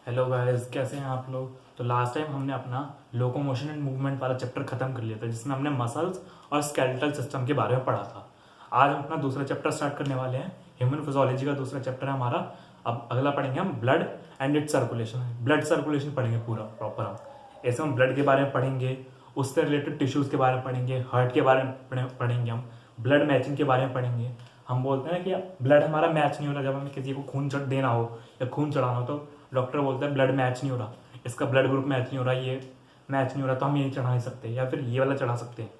Hello guys, कैसे हैं आप लोग। तो लास्ट टाइम हमने अपना लोकोमोशन एंड मूवमेंट वाला चैप्टर खत्म कर लिया था, जिसमें हमने मसल्स और स्केलेटल सिस्टम के बारे में पढ़ा था। आज हम अपना दूसरा चैप्टर स्टार्ट करने वाले हैं। ह्यूमन फिजियोलॉजी का दूसरा चैप्टर है हमारा। अब अगला पढ़ेंगे हम blood and it's circulation. Blood circulation पढ़ेंगे पूरा प्रॉपर हम। ऐसे हम ब्लड के बारे में पढ़ेंगे, उससे रिलेटेड टिश्यूज़ के बारे में पढ़ेंगे, हार्ट के बारे में पढ़ेंगे हम, ब्लड मैचिंग के बारे में पढ़ेंगे। हम बोलते हैं ना कि ब्लड हमारा मैच नहीं हो रहा, जब हमें किसी को खून देना हो या खून चढ़ाना हो तो डॉक्टर बोलता है ब्लड मैच नहीं हो रहा, इसका ब्लड ग्रुप मैच नहीं हो रहा, ये मैच नहीं हो रहा, तो हम ये नहीं चढ़ा नहीं सकते या फिर ये वाला चढ़ा सकते हैं।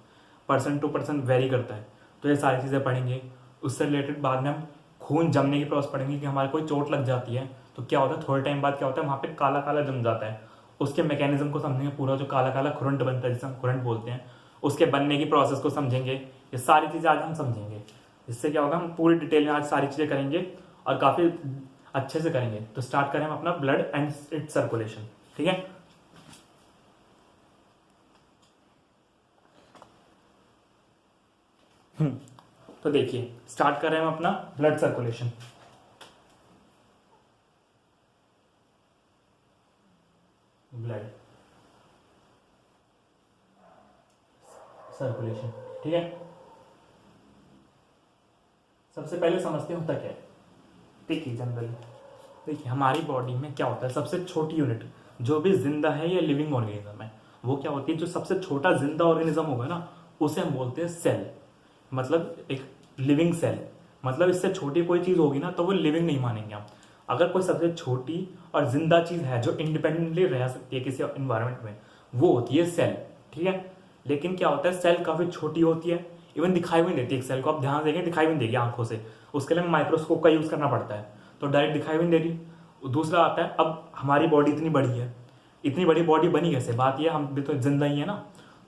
पर्सन टू पर्सन वेरी करता है। तो ये सारी चीज़ें पढ़ेंगे। उससे रिलेटेड बाद में हम खून जमने की प्रोसेस पढ़ेंगे कि हमारे कोई चोट लग जाती है तो क्या होता है, थोड़े टाइम बाद क्या होता है, वहाँ पे काला काला जम जाता है। उसके मैकेनिज्म को समझेंगे पूरा, जो काला काला खुरंट बनता है जिसे हम खुरंट बोलते हैं, उसके बनने की प्रोसेस को समझेंगे। ये सारी चीज़ें आज हम समझेंगे। इससे क्या होगा, हम पूरी डिटेल में आज सारी चीज़ें करेंगे और काफ़ी अच्छे से करेंगे। तो स्टार्ट करें हम अपना ब्लड एंड इट्स सर्कुलेशन। ठीक है। तो देखिए, स्टार्ट करें हम अपना ब्लड सर्कुलेशन। ब्लड सर्कुलेशन, ठीक है। सबसे पहले समझते हैं होता क्या है। देखिए जनरली, देखिए हमारी बॉडी में क्या होता है, सबसे छोटी यूनिट जो भी जिंदा है या लिविंग ऑर्गेनिज्म है, वो क्या होती है, जो सबसे छोटा जिंदा ऑर्गेनिज्म होगा ना, उसे हम बोलते हैं सेल। मतलब एक लिविंग सेल। मतलब इससे छोटी कोई चीज़ होगी ना तो वो लिविंग नहीं मानेंगे हम। अगर कोई सबसे छोटी और जिंदा चीज़ है जो इंडिपेंडेंटली रह सकती है किसी इन्वायरमेंट में, वो होती है सेल। ठीक है। लेकिन क्या होता है, सेल काफ़ी छोटी होती है, इवन दिखाई भी नहीं देती। एक सेल को आप ध्यान देंगे दिखाई भी नहीं देगी आंखों से, उसके लिए माइक्रोस्कोप का यूज़ करना पड़ता है, तो डायरेक्ट दिखाई भी नहीं दे रही। दूसरा आता है, अब हमारी बॉडी इतनी बड़ी है, इतनी बड़ी बॉडी बनी कैसे, बात ये हम भी तो जिंदा ही है ना,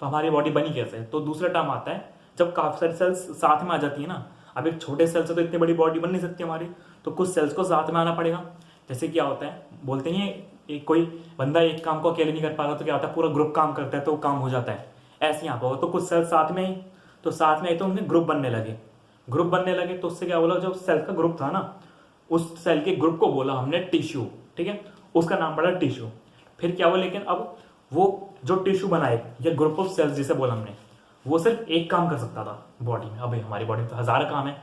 तो हमारी बॉडी बनी कैसे। तो दूसरा टर्म आता है, जब काफ़ी सारी सेल्स साथ में आ जाती है ना। अब एक छोटे सेल से तो इतनी बड़ी बॉडी बन नहीं सकती हमारी, तो कुछ सेल्स को साथ में आना पड़ेगा। जैसे क्या होता है, बोलते हैं एक कोई बंदा एक काम को अकेले नहीं कर पा रहा तो क्या होता है, पूरा ग्रुप काम करता है तो वो काम हो जाता है। ऐसे यहाँ पर हो तो कुछ सेल्स साथ में ही, तो साथ में आई तो उनके ग्रुप बनने लगे। ग्रुप बनने लगे तो उससे क्या बोला, जो सेल का ग्रुप था ना, उस सेल के ग्रुप को बोला हमने टिश्यू। ठीक है। उसका नाम पड़ा टिश्यू। फिर क्या हुआ, लेकिन अब वो जो टिश्यू बनाए या ग्रुप ऑफ सेल्स जिसे बोला हमने, वो सिर्फ एक काम कर सकता था बॉडी में। अभी हमारी बॉडी में तो हजार काम है।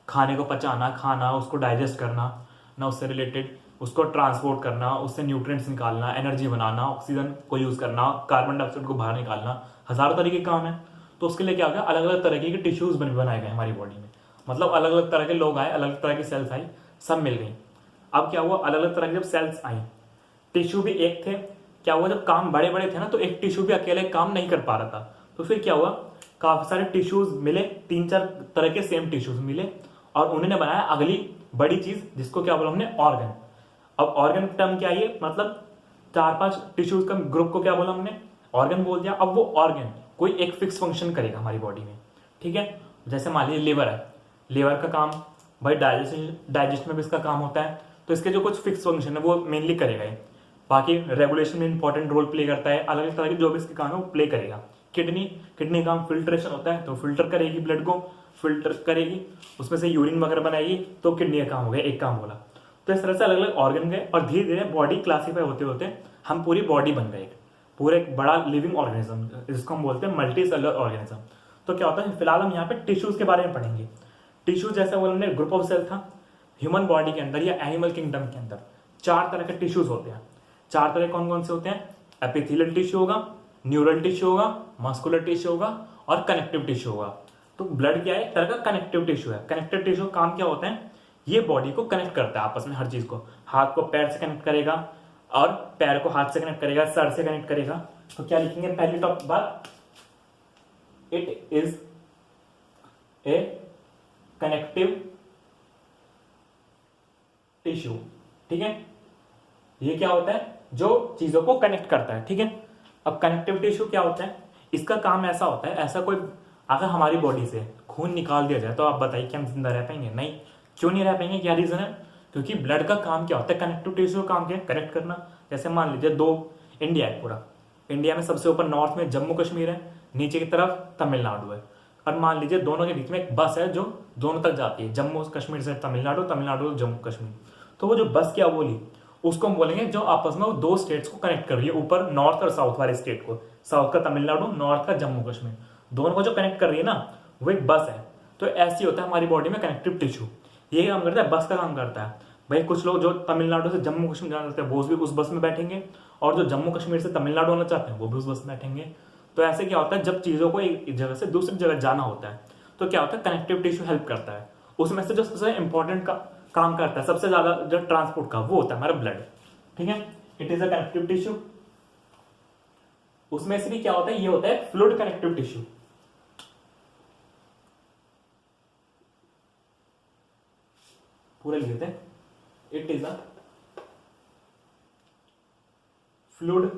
खाने को पचाना, खाना, उसको डाइजेस्ट करना ना, उससे रिलेटेड उसको ट्रांसपोर्ट करना, उससे न्यूट्रिएंट्स निकालना, एनर्जी बनाना, ऑक्सीजन को यूज़ करना, कार्बन डाइऑक्साइड को बाहर निकालना, हज़ारों तरीके के काम है। तो उसके लिए क्या हो गया, अलग अलग तरह के टिश्यूज़ बनाए गए हमारी बॉडी में। मतलब अलग अलग तरह के लोग आए, अलग अलग तरह की सेल्स आई, सब मिल गई। अब क्या हुआ, अलग अलग तरह की जब सेल्स आई, टिश्यू भी एक थे। क्या हुआ, जब काम बड़े बड़े थे ना, तो एक टिश्यू भी अकेले काम नहीं कर पा रहा था। तो फिर क्या हुआ, काफी सारे टिश्यूज मिले, तीन चार तरह के सेम टिश्यूज मिले, और उन्होंने बनाया अगली बड़ी चीज, जिसको क्या बोला हमने, ऑर्गन। अब ऑर्गन टर्म क्या है, मतलब चार पांच टिश्यूज का ग्रुप को क्या बोला हमने, ऑर्गन बोल दिया। अब वो ऑर्गन कोई एक फिक्स फंक्शन करेगा हमारी बॉडी में। ठीक है। जैसे मान लीजिए लिवर है, लिवर का काम भाई डाइजेस्ट में भी इसका काम होता है, तो इसके जो कुछ फिक्स फंक्शन है वो मेनली करेगा ये। बाकी रेगुलेशन में इंपॉर्टेंट रोल प्ले करता है, अलग अलग तरह के जो भी इसके काम है वो प्ले करेगा। किडनी, किडनी काम फिल्ट्रेशन होता है, तो फिल्टर करेगी, ब्लड को फिल्टर करेगी, उसमें से यूरिन वगैरह बनाएगी, तो किडनी का काम हो गया, एक काम बोला। तो इस तरह से अलग अलग ऑर्गन गए और धीरे धीरे बॉडी क्लासीफाई होते होते हम पूरी बॉडी बन गए, पूरे एक बड़ा लिविंग ऑर्गेनिज्म, जिसको हम बोलते हैं मल्टी सेलुलर ऑर्गेनिज्म। तो क्या होता है, फिलहाल हम यहाँ पे टिश्यूज के बारे में पढ़ेंगे। टिश्यू जैसे वो हमने ग्रुप ऑफ सेल था, ह्यूमन बॉडी के अंदर या एनिमल किंगडम के अंदर चार तरह के टिश्यूज होते हैं। चार तरह कौन कौन से होते हैं, एपिथेलियल टिश्यू होगा, न्यूरल टिश्यू होगा, मस्कुलर टिश्यू होगा और कनेक्टिव टिश्यू होगा। तो ब्लड क्या है, एक तरह का कनेक्टिव टिश्यू है। कनेक्टिव टिश्यू काम क्या होता है, ये बॉडी को कनेक्ट करता है आपस में, हर चीज को। हाथ को पैर से कनेक्ट करेगा और पैर को हाथ से कनेक्ट करेगा, सर से कनेक्ट करेगा। तो क्या लिखेंगे, पहली टॉप बात, it is a connective tissue. ठीक है। ये क्या होता है, जो चीजों को कनेक्ट करता है। ठीक है। अब कनेक्टिव टिश्यू क्या होता है, इसका काम ऐसा होता है, ऐसा कोई अगर हमारी बॉडी से खून निकाल दिया जाए तो आप बताइए कि हम जिंदा रह पाएंगे, नहीं। क्यों नहीं रह पाएंगे, क्या रीजन है, क्योंकि ब्लड का काम क्या होता है, कनेक्टिव टिश्यू का काम क्या है, कनेक्ट करना। जैसे मान लीजिए दो, इंडिया है पूरा, इंडिया में सबसे ऊपर नॉर्थ में जम्मू कश्मीर है, नीचे की तरफ तमिलनाडु है, और मान लीजिए दोनों के बीच में एक बस है जो दोनों तक जाती है, जम्मू कश्मीर से तमिलनाडु, तमिलनाडु से जम्मू कश्मीर। तो वो जो बस क्या बोली, उसको हम बोलेंगे जो आपस में वो दो स्टेट्स को कनेक्ट कर रही है, ऊपर नॉर्थ और साउथ वाले स्टेट को, साउथ का तमिलनाडु, नॉर्थ का जम्मू कश्मीर, दोनों को जो कनेक्ट कर रही है ना, वो एक बस है। तो ऐसे होता है हमारी बॉडी में कनेक्टिव टिश्यू, ये काम करता है, बस का काम करता है भाई। कुछ लोग जो तमिलनाडु से जम्मू कश्मीर जाना चाहते हैं वो भी उस बस में बैठेंगे, और जो जम्मू कश्मीर से तमिलनाडु आना चाहते हैं वो भी उस बस में बैठेंगे। तो ऐसे क्या होता है, जब चीज़ों को एक जगह से दूसरी जगह जाना होता है तो क्या होता है, कनेक्टिव टिश्यू हेल्प करता है। उसमें से जो सबसे इंपॉर्टेंट काम करता है सबसे ज्यादा जो ट्रांसपोर्ट का, वो होता है हमारा ब्लड। ठीक है, it is a connective tissue. उसमें से भी क्या होता है, ये होता है फ्लूइड कनेक्टिव टिश्यू। पूरे लिखते हैं, it is a fluid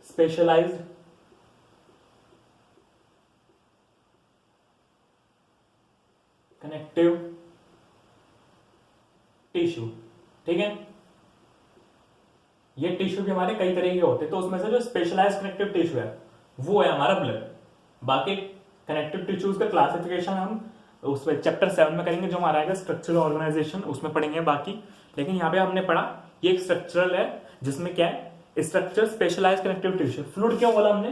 specialized connective tissue. ठीक है, ये टिश्यू भी हमारे कई तरह के होते हैं, तो उसमें से जो स्पेशलाइज्ड कनेक्टिव टिश्यू है वो है हमारा ब्लड। बाकी कनेक्टिव टिश्यूज का क्लासिफिकेशन हम उसमें चैप्टर 7 में करेंगे, जो हमारा आएगा स्ट्रक्चरल ऑर्गेनाइजेशन, उसमें पढ़ेंगे बाकी। लेकिन यहाँ पे हमने पढ़ा ये एक स्ट्रक्चरल है, जिसमें क्या है, structure specialized connective tissue. Fluid क्यों बोला हमने,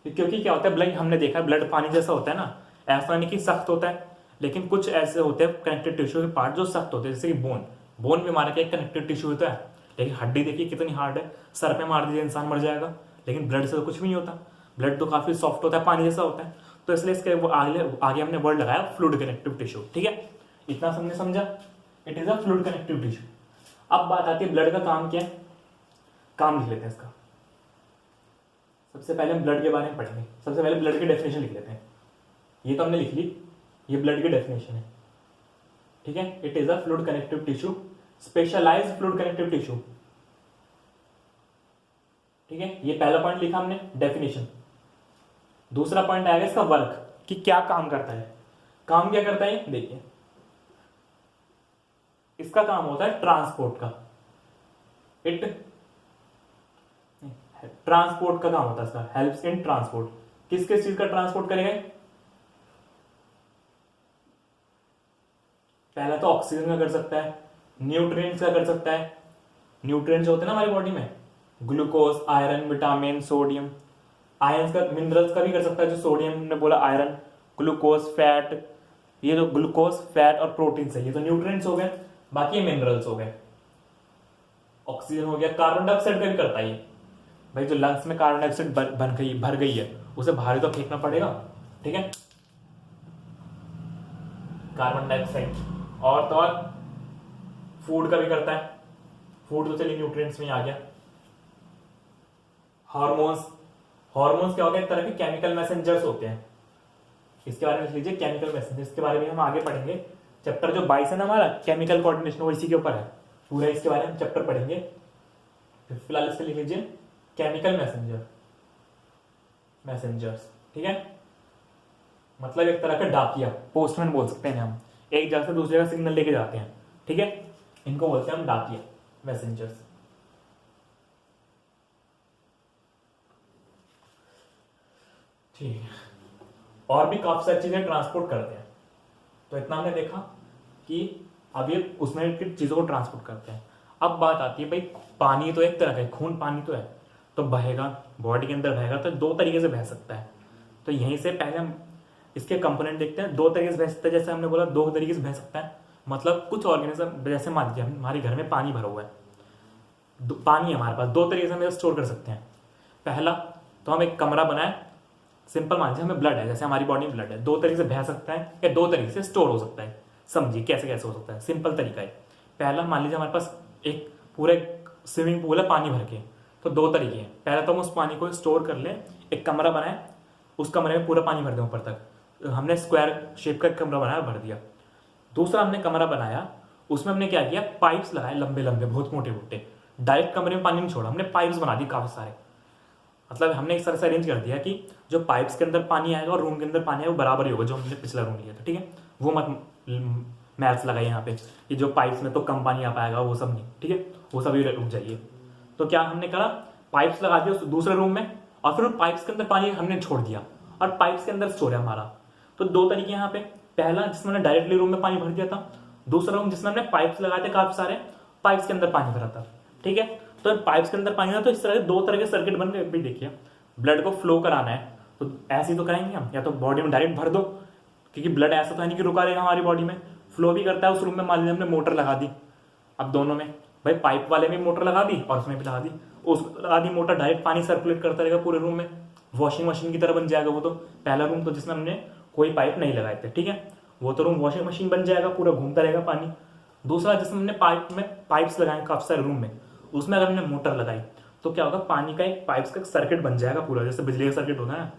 क्योंकि क्या होता है, ब्लड हमने देखा है ब्लड पानी जैसा होता है ना, ऐसा नहीं कि सख्त होता है, लेकिन कुछ ऐसे होते हैं कनेक्टिव टिश्यू के पार्ट जो सख्त होते हैं, जैसे कि बोन। बोन भी हमारे क्या एक कनेक्टिव टिश्यू होता है, लेकिन हड्डी देखिए कितनी हार्ड है, सर पे मार दीजिए इंसान मर जाएगा। लेकिन ब्लड से तो कुछ भी नहीं होता, ब्लड तो काफी सॉफ्ट होता है, पानी जैसा होता है। तो इसलिए इसके वो आगे हमने वर्ड लगाया फ्लूइड कनेक्टिव टिश्यू। ठीक है, इतना सबने समझा, it is a fluid connective tissue. अब बात आती है ब्लड का काम क्या है, काम लिख लेते हैं इसका। सबसे पहले हम ब्लड के बारे में पढ़ेंगे। सबसे पहले ब्लड की डेफिनेशन लिख लेते हैं, ये तो हमने लिख ली, ये ब्लड की डेफिनेशन है। ठीक है, it is a fluid connective tissue, specialized fluid connective tissue. ठीक है, ये पहला पॉइंट लिखा हमने, डेफिनेशन। दूसरा पॉइंट आएगा इसका वर्क, कि क्या काम करता है। काम क्या करता है, देखिए इसका काम होता है ट्रांसपोर्ट का। इट ट्रांसपोर्ट का काम होता है इसका, हेल्प्स इन ट्रांसपोर्ट। किस किस चीज का ट्रांसपोर्ट करेगा, पहला तो ऑक्सीजन का कर सकता है, न्यूट्रिएंट्स का कर सकता है। न्यूट्रिएंट्स होते हैं ना हमारी बॉडी में, glucose, iron, vitamin, sodium. Ions का, मिनरल्स का भी कर सकता है, जो सोडियम ने बोला, आयरन, ग्लूकोज, फैट। ये जो ग्लूकोज, फैट और प्रोटीन है, ये तो न्यूट्रिएंट्स हो गए। बाकी ये मिनरल्स हो गए। ऑक्सीजन हो गया, कार्बन डाइऑक्साइड का भी करता है ये। भाई जो लंग्स में कार्बन डाइऑक्साइड भर गई है, उसे बाहर तो फेंकना पड़ेगा। ठीक है, कार्बन डाइऑक्साइड। और तो और फूड का भी करता है, फूड तो चलिए न्यूट्रिएंट्स में आ गया। हार्मोन्स, हार्मोन्स क्या होते हैं, एक तरह के केमिकल मैसेंजर्स होते हैं। इसके बारे में लिख लीजिए, केमिकल मैसेंजर। इसके बारे में हम आगे पढ़ेंगे, चैप्टर जो 22 है ना हमारा, केमिकल कोऑर्डिनेशन, वो इसी के ऊपर है पूरा, इसके बारे में चैप्टर पढ़ेंगे। फिलहाल इसके लिख लीजिए केमिकल मैसेंजर, मैसेंजर्स। ठीक है, मतलब एक तरह का डाकिया, पोस्टमैन बोल सकते हैं हम, एक जगह से दूसरी जगह सिग्नल लेके जाते हैं। ठीक है, इनको बोलते हैं हम डाकिया, मैसेंजर्स। ठीक है, और भी काफी सारी चीजें ट्रांसपोर्ट करते हैं। तो इतना हमने देखा कि अब ये उसमें की चीजों को ट्रांसपोर्ट करते हैं। अब बात आती है भाई, पानी तो एक तरह का है, खून पानी तो है, तो बहेगा, बॉडी के अंदर बहेगा, तो दो तरीके से बह सकता है। तो यहीं से पहले हम इसके कंपोनेंट देखते हैं। दो तरीके से बह सकता है, जैसे हमने बोला दो तरीके से बह सकता है, मतलब कुछ ऑर्गेनिज्म, जैसे मान लीजिए हमारे घर में पानी भरा हुआ है, पानी है हमारे पास, दो तरीके से हम स्टोर कर सकते हैं। पहला तो हम एक कमरा बनाए, सिंपल मान लीजिए हमें ब्लड है, जैसे हमारी बॉडी में ब्लड है, दो तरीके से बह सकता है या दो तरीके से स्टोर हो सकता है। समझिए कैसे कैसे हो सकता है, सिंपल तरीका है। पहला मान लीजिए हमारे पास एक पूरे स्विमिंग पूल है पानी भर के, तो दो तरीके हैं। पहला तो हम उस पानी को स्टोर कर लें, एक कमरा बनाए, उस कमरे में पूरा पानी भर दें ऊपर तक। हमने स्क्वायर शेप का कमरा बनाया, भर दिया। दूसरा हमने कमरा बनाया, उसमें हमने क्या किया, पाइप्स लगाए लंबे लंबे, बहुत मोटे मोटे। डायरेक्ट कमरे में पानी नहीं छोड़ा, हमने पाइप्स बना दिए काफी सारे। मतलब हमने एक तरह से अरेंज कर दिया कि जो पाइप्स के अंदर पानी आएगा और रूम के अंदर पानी आएगा वो बराबर ही होगा, जो हमने पिछला रूम लिया था। ठीक है, वो मत मैथ्स लगाइए यहाँ पे कि जो पाइप्स में तो कम पानी आ पाएगा, वो सब नहीं। ठीक है, वो सभी रुक जाइए। तो क्या हमने करा, पाइप्स लगा दिया उस दूसरे रूम में, और फिर पाइप्स के अंदर पानी हमने छोड़ दिया, और पाइप्स के अंदर स्टोर है हमारा। तो दो तरीके यहाँ पे, पहला जिसमें हमने डायरेक्टली रूम में पानी भर दिया था, दूसरा रूम जिसमें हमने पाइप्स लगाए थे काफी सारे, पाइप्स के अंदर पानी भरा था, ठीक है। तो पाइप्स के अंदर पानी था, तो इस तरह के दो तरह के सर्किट बन गए। भी देखिए, ब्लड को फ्लो कराना है तो ऐसे ही तो कराएंगे हम, या तो बॉडी में डायरेक्ट भर दो, क्योंकि ब्लड ऐसा तो है नहीं कि रुका रहेगा हमारी बॉडी में, फ्लो भी करता है उस रूम में। मान लीजिए हमने मोटर लगा दी, अब दोनों में भाई पाइप वाले में मोटर लगा दी और उसमें भी लगा दी, उसमें लगा दी मोटर, डायरेक्ट पानी सर्कुलेट करता रहेगा पूरे रूम में, वॉशिंग मशीन की तरह बन जाएगा वो तो। पहला रूम तो जिसमें हमने कोई पाइप नहीं लगाए थे, ठीक है, वो तो रूम वॉशिंग मशीन बन जाएगा, पूरा घूमता रहेगा पानी। दूसरा जिसमें हमने पाइप्स लगाए काफी सारे रूम में, उसमें अगर हमने मोटर लगाई तो क्या होगा, पानी का एक पाइप्स का सर्किट बन जाएगा पूरा, जैसे बिजली का सर्किट होता है ना,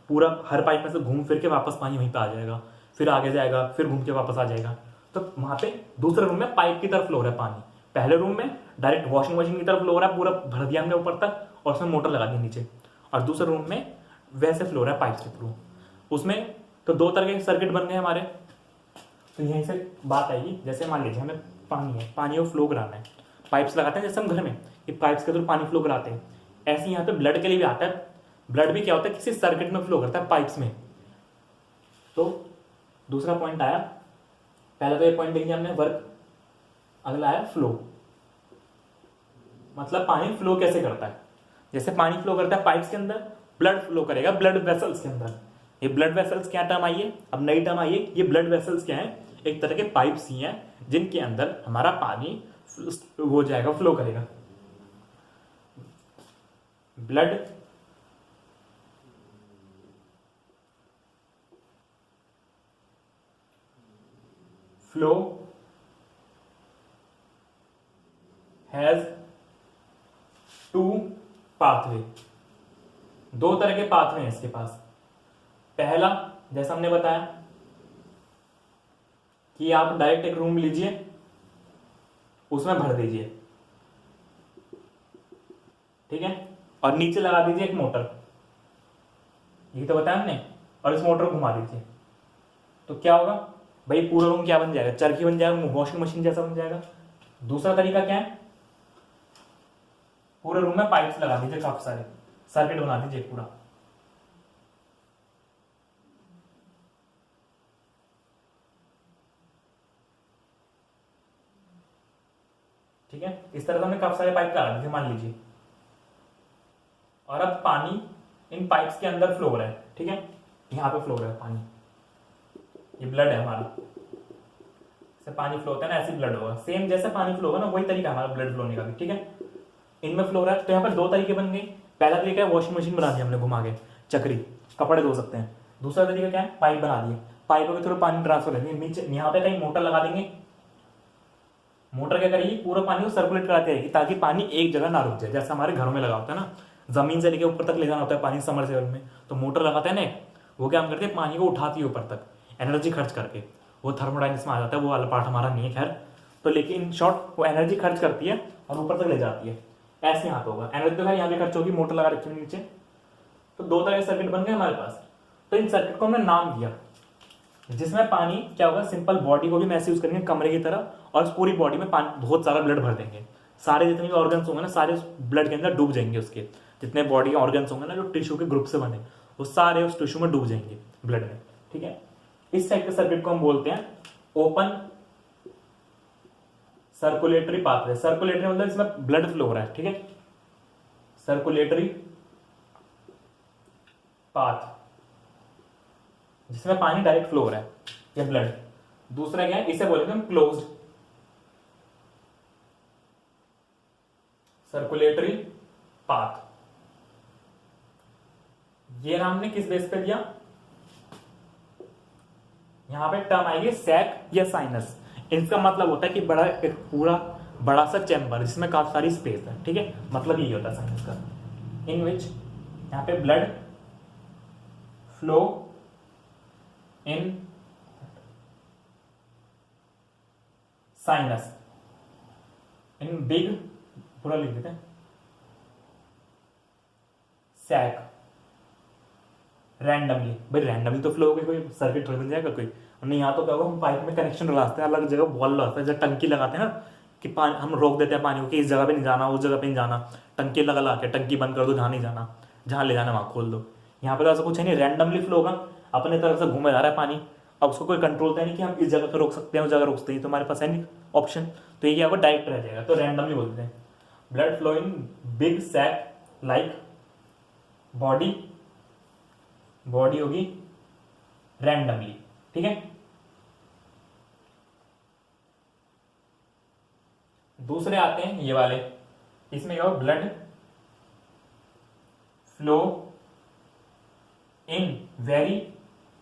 पूरा हर पाइप में से घूम फिर के वापस पानी वहीं पे आ जाएगा, फिर आगे जाएगा, फिर घूम के वापस आ जाएगा। तो वहां पे दूसरे रूम में पाइप की तरफ फ्लो हो रहा है पानी, पहले रूम में डायरेक्ट वॉशिंग मशीन की तरफ फ्लो हो रहा है, पूरा भर दिया हमने ऊपर तक और उसमें मोटर लगा दी नीचे, और दूसरे रूम में वैसे फ्लो हो रहा है पाइप के थ्रू। उसमें तो दो तरह के सर्किट बन गए हमारे। तो यहीं से बात आएगी, जैसे मान लीजिए हमें पानी है, पानी को फ्लो कराना है, पाइप्स लगाते हैं जैसे हम घर में कि पाइप्स के थ्रू पानी फ्लो कराते हैं, ऐसे ही यहाँ पे ब्लड के लिए भी आता है। ब्लड भी क्या होता है, किसी सर्किट में फ्लो करता है, पाइप्स में। तो दूसरा पॉइंट आया, पहले तो ये पॉइंट देख लिया हमने, वर्क। अगला आया फ्लो, मतलब पानी फ्लो कैसे करता है। जैसे पानी फ्लो करता है पाइप्स के अंदर, ब्लड फ्लो करेगा ब्लड वेसल्स के अंदर। ये ब्लड वेसल्स क्या टर्म आई है, अब नई टर्म आई है, ये ब्लड वेसल्स क्या है, एक तरह के पाइप्स ही हैं जिनके अंदर हमारा पानी हो जाएगा, फ्लो करेगा। Blood flow has two pathway, दो तरह के पाथवे हैं इसके पास। पहला, जैसा हमने बताया कि आप डायरेक्ट एक रूम लीजिए, उसमें भर दीजिए, ठीक है, और नीचे लगा दीजिए एक मोटर, ये तो बताया हमने, और इस मोटर को घुमा दीजिए। तो क्या होगा भाई, पूरा रूम क्या बन जाएगा, चरखी बन जाएगा, वॉशिंग मशीन जैसा बन जाएगा। दूसरा तरीका क्या है, पूरे रूम में पाइप्स लगा दीजिए, काफी सारे सर्किट बना दीजिए पूरा। ठीक है, इस तरह से हमने काफी सारे पाइप लगा दीजिए मान लीजिए, और अब पानी इन पाइप्स के अंदर फ्लो हो रहा है, ठीक है, यहां पे फ्लो हो रहा है पानी, ये ब्लड है हमारा, जैसे पानी फ्लो होता है ना, ऐसे ब्लड होगा, सेम जैसे पानी फ्लो होगा ना, वही तरीका हमारा ब्लड फ्लो होने का भी, ठीक है। इनमें फ्लो हो रहा है, तो यहाँ पर दो तरीके बन गए। पहला तरीका है वॉशिंग मशीन बना दी हमने घुमा के, चक्री, कपड़े धो सकते हैं। दूसरा तरीका क्या है, पाइप बना दिए, पाइपों के थ्रू पानी ट्रांसफर करेंगे नीचे, यहाँ पे कहीं मोटर लगा देंगे, मोटर क्या करेगी, पूरा पानी को सर्कुलेट कराती रहेगी ताकि पानी एक जगह ना रुक जाए। जैसे हमारे घरों में लगा होता है ना, जमीन से लेके ऊपर तक ले जाना होता है पानी समरसेबल में, तो मोटर लगाते हैं ना, वो क्या हम करते हैं, पानी को उठाती है ऊपर तक एनर्जी खर्च करके, वो थर्मोडाइनमिक्स में आ जाता है, वो वाला पार्ट हमारा नहीं है खैर। तो लेकिन शॉर्ट वो एनर्जी खर्च करती है और ऊपर तक ले जाती है। ऐसे यहाँ पे होगा, एनर्जी तो खैर यहाँ पे खर्च होगी, मोटर लगा रखी है नीचे। तो दो तरह के सर्किट बन गए हमारे पास। तो इन सर्किट को हमने नाम दिया, जिसमें पानी क्या होगा, सिंपल बॉडी को भी महसूस करेंगे कमरे की तरह, और पूरी बॉडी में पानी बहुत सारा ब्लड भर देंगे, सारे जितने भी ऑर्गन्स होंगे ना, सारे ब्लड के अंदर डूब जाएंगे, उसके जितने बॉडी के ऑर्गन्स होंगे ना जो टिश्यू के ग्रुप से बने, वो सारे उस टिश्यू में डूब जाएंगे ब्लड में, ठीक है। इस टाइप के सर्किट को हम बोलते हैं ओपन सर्कुलेटरी पाथवे। सर्कुलेटरी मतलब इसमें ब्लड फ्लो हो रहा है, ठीक है, सर्कुलेटरी पाथ, जिसमें पानी डायरेक्ट फ्लो हो रहा है, ये ब्लड। दूसरा क्या है, इसे बोलेंगे हम क्लोज्ड सर्कुलेटरी पाथ। ये नाम ने किस बेस पे दिया, यहां पे टर्म आएगी सैक या साइनस। इसका मतलब होता है कि बड़ा एक पूरा बड़ा सा चैम्बर जिसमें काफी सारी स्पेस है, ठीक है, मतलब यही होता है साइनस का, इन विच यहां पे blood flow in sinus in big, पूरा लिख देते हैं, सैक रैंडमली। भाई रैंडमली तो फ्लो हो गई, कोई सर्किट थोड़ी बन जाएगा कोई नहीं। यहाँ तो क्या होगा, हम पाइप में कनेक्शन लगाते हैं, अलग जगह बॉल लगाते हैं, जब टंकी लगाते हैं ना कि पानी हम रोक देते हैं पानी को कि इस जगह पे नहीं जाना, उस जगह पे नहीं जाना, टंकी लगा के टंकी बंद कर दो, जहाँ नहीं जाना, जहाँ ले जाना वहाँ खोल दो। यहाँ पे तो ऐसा कुछ है नहीं, रैंडमली फ्लो होगा, अपने तरफ से घूमे जा रहा है पानी, अब उसको कोई कंट्रोल तो है नहीं कि हम इस जगह पर रोक सकते हैं उस जगह रोक सकते हैं, तो हमारे पास है नहीं ऑप्शन, तो ये क्या होगा, डायरेक्ट रह जाएगा। तो रैंडमली बोलते हैं blood flow in big sac like body, body होगी रैंडमली, ठीक है। दूसरे आते हैं ये वाले, इसमें क्या होगा, blood flow in very